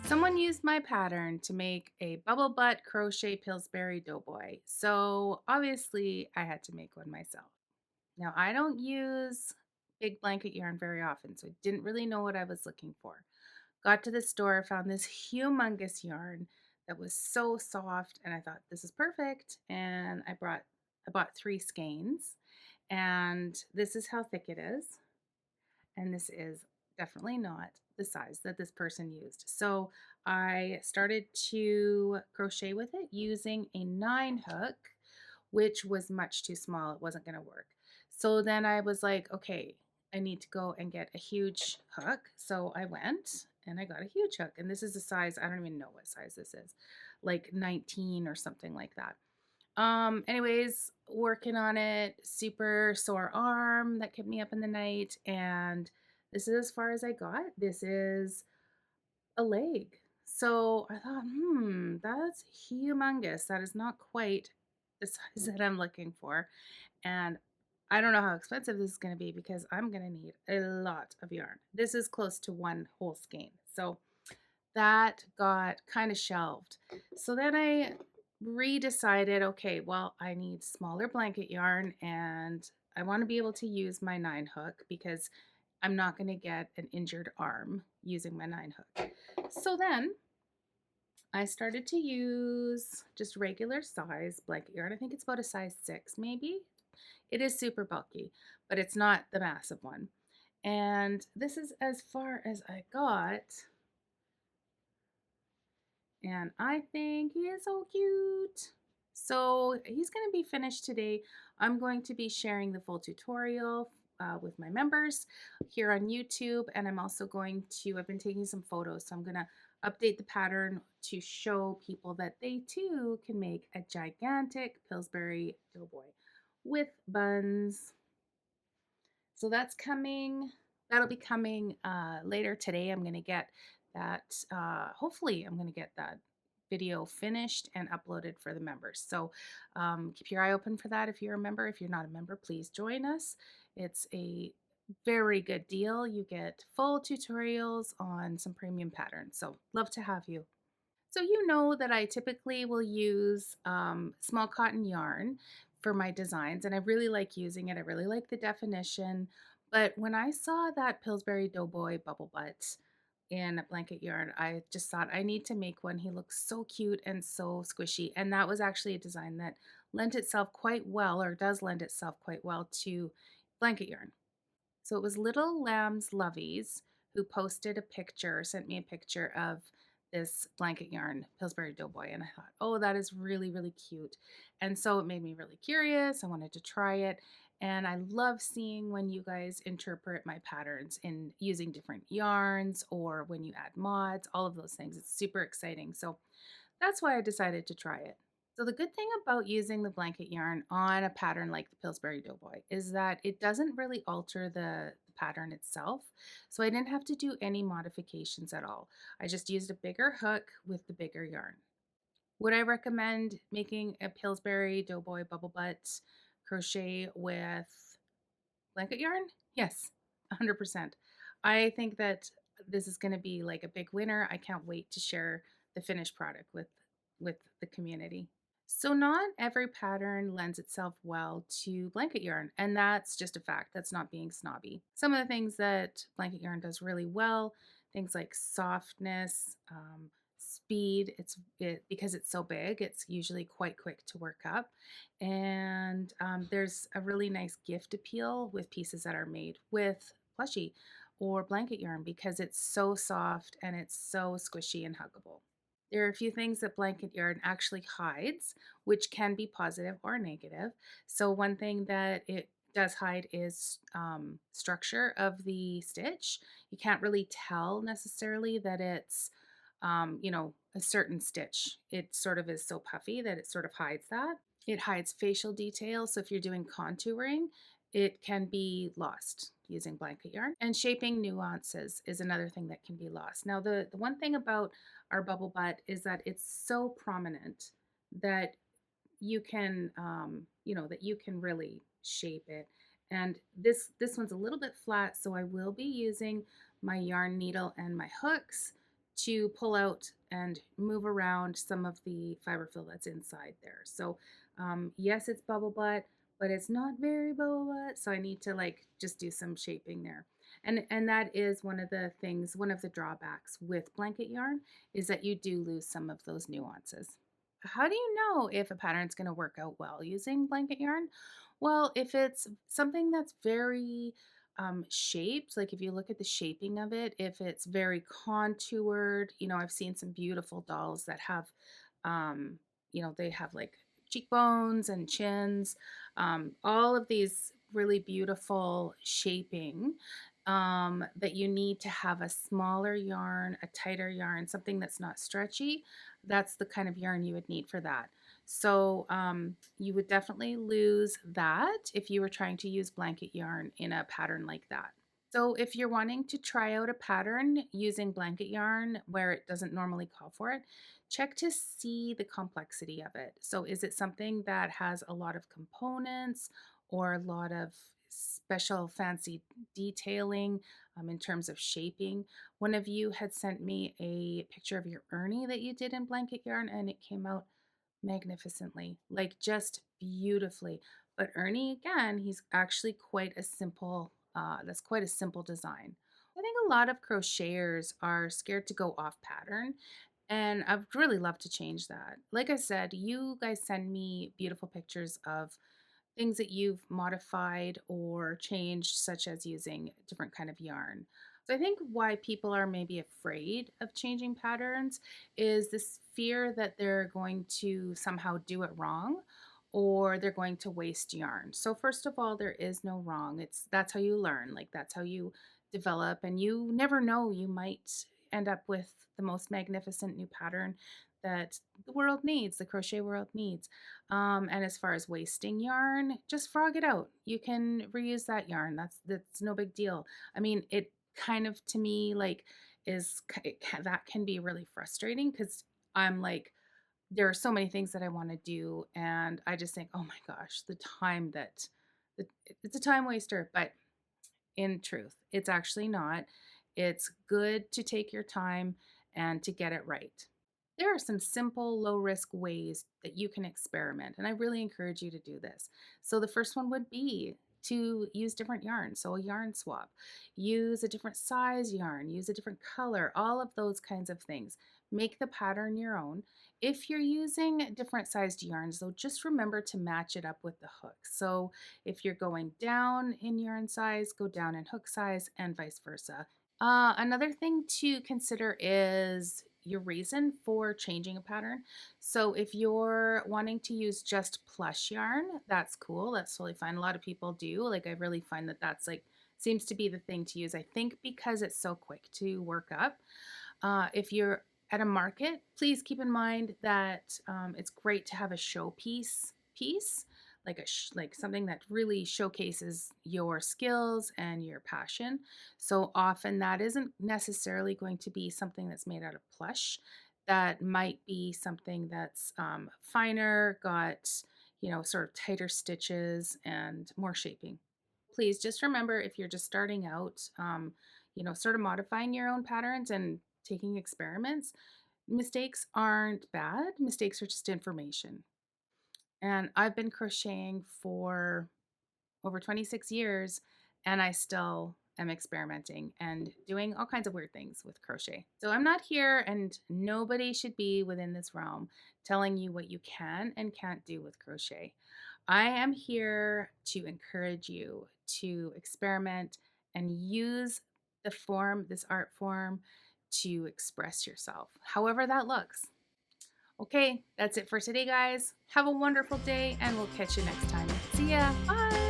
Someone used my pattern to make a bubble butt crochet Pillsbury Doughboy. So obviously I had to make one myself. Now I don't use big blanket yarn very often, so I didn't really know what I was looking for. Got to the store, found this humongous yarn that was so soft, and I thought this is perfect. And I bought 3 skeins, and this is how thick it is. And this is definitely not the size that this person used. So I started to crochet with it using a 9 hook, which was much too small. It wasn't going to work. So then I was like, okay, I need to go and get a huge hook. So I went and I got a huge hook. And this is a size, I don't even know what size this is, like 19 or something like that. Anyways, working on it, super sore arm that kept me up in the night, and this is as far as I got. This is a leg. So I thought, that's humongous. That is not quite the size that I'm looking for. And I don't know how expensive this is going to be because I'm going to need a lot of yarn. This is close to one whole skein. So that got kind of shelved. So then I redecided, okay, well, I need smaller blanket yarn and I want to be able to use my 9 hook because I'm not going to get an injured arm using my 9 hook. So then I started to use just regular size blanket yarn. I think it's about a size 6 maybe. It is super bulky, but it's not the massive one. And this is as far as I got. And I think he is so cute. So he's going to be finished today. I'm going to be sharing the full tutorial with my members here on YouTube. And I'm also I've been taking some photos. So I'm going to update the pattern to show people that they too can make a gigantic Pillsbury Doughboy with buns. So that's coming. That'll be coming later today. I'm going to get that. Hopefully, I'm going to get that video finished and uploaded for the members. So keep your eye open for that if you're a member. If you're not a member, please join us. It's a very good deal. You get full tutorials on some premium patterns. So love to have you. So you know that I typically will use small cotton yarn for my designs, and I really like using it. I really like the definition. But when I saw that Pillsbury Doughboy Bubble Butt in a blanket yarn, I just thought I need to make one. He looks so cute and so squishy. And that was actually a design that lent itself quite well, or does lend itself quite well to blanket yarn. So it was Little Lamb's Lovies who posted a picture, sent me a picture of this blanket yarn, Pillsbury Doughboy, and I thought, oh, that is really, really cute. And so it made me really curious. I wanted to try it. And I love seeing when you guys interpret my patterns in using different yarns or when you add mods, all of those things. It's super exciting. So that's why I decided to try it. So the good thing about using the blanket yarn on a pattern like the Pillsbury Doughboy is that it doesn't really alter the pattern itself. So I didn't have to do any modifications at all. I just used a bigger hook with the bigger yarn. Would I recommend making a Pillsbury Doughboy Bubble Butt crochet with blanket yarn? Yes, 100%. I think that this is going to be like a big winner. I can't wait to share the finished product with the community. So not every pattern lends itself well to blanket yarn, and that's just a fact. That's not being snobby. Some of the things that blanket yarn does really well, things like softness, speed. Because it's so big, it's usually quite quick to work up, and there's a really nice gift appeal with pieces that are made with plushie or blanket yarn because it's so soft and it's so squishy and huggable. There are a few things that blanket yarn actually hides, which can be positive or negative. So one thing that it does hide is structure of the stitch. You can't really tell necessarily that it's, a certain stitch. It sort of is so puffy that it sort of hides that. It hides facial detail. So if you're doing contouring, it can be lost using blanket yarn. And shaping nuances is another thing that can be lost. Now, the one thing about our bubble butt is that it's so prominent that you can, that you can really shape it. And this one's a little bit flat, so I will be using my yarn needle and my hooks to pull out and move around some of the fiberfill that's inside there. So yes, it's bubble butt, but it's not very bubble butt. So I need to like just do some shaping there. And that is one of the things, one of the drawbacks with blanket yarn is that you do lose some of those nuances. How do you know if a pattern's going to work out well using blanket yarn? Well, if it's something that's very shaped, like if you look at the shaping of it, if it's very contoured, I've seen some beautiful dolls that have, um, they have like cheekbones and chins, all of these really beautiful shaping that you need to have a smaller yarn, a tighter yarn, something that's not stretchy. That's the kind of yarn you would need for that. So you would definitely lose that if you were trying to use blanket yarn in a pattern like that. So if you're wanting to try out a pattern using blanket yarn where it doesn't normally call for it, check to see the complexity of it. So is it something that has a lot of components or a lot of special fancy detailing in terms of shaping? One of you had sent me a picture of your Ernie that you did in blanket yarn and it came out magnificently, like just beautifully. But Ernie, again, he's actually quite a simple, that's quite a simple design. I think a lot of crocheters are scared to go off pattern, and I'd really love to change that. Like I said, you guys send me beautiful pictures of things that you've modified or changed, such as using different kind of yarn. So I think why people are maybe afraid of changing patterns is this fear that they're going to somehow do it wrong or they're going to waste yarn. So first of all, there is no wrong. That's how you learn. Like that's how you develop, and you never know, you might end up with the most magnificent new pattern that the world needs, the crochet world needs. And as far as wasting yarn, just frog it out. You can reuse that yarn. That's no big deal. I mean, it kind of to me like that can be really frustrating because I'm like there are so many things that I want to do, and I just think, oh my gosh, the time that it's a time waster. But in truth, it's actually not. It's good to take your time and to get it right. There are some simple, low risk ways that you can experiment, and I really encourage you to do this. So, the first one would be to use different yarns. So, a yarn swap, use a different size yarn, use a different color, all of those kinds of things. Make the pattern your own. If you're using different sized yarns, though, just remember to match it up with the hook. So, if you're going down in yarn size, go down in hook size, and vice versa. Another thing to consider is your reason for changing a pattern. So if you're wanting to use just plush yarn, that's cool. That's totally fine. A lot of people do. Like I really find that that's like seems to be the thing to use. I think because it's so quick to work up. If you're at a market, please keep in mind that it's great to have a showpiece piece, like like something that really showcases your skills and your passion. So often that isn't necessarily going to be something that's made out of plush. That might be something that's finer, got sort of tighter stitches and more shaping. Please just remember if you're just starting out, sort of modifying your own patterns and taking experiments, mistakes aren't bad. Mistakes are just information. And I've been crocheting for over 26 years, and I still am experimenting and doing all kinds of weird things with crochet. So I'm not here, and nobody should be within this realm telling you what you can and can't do with crochet. I am here to encourage you to experiment and use this art form, to express yourself, however that looks. Okay, that's it for today, guys. Have a wonderful day, and we'll catch you next time. See ya. Bye.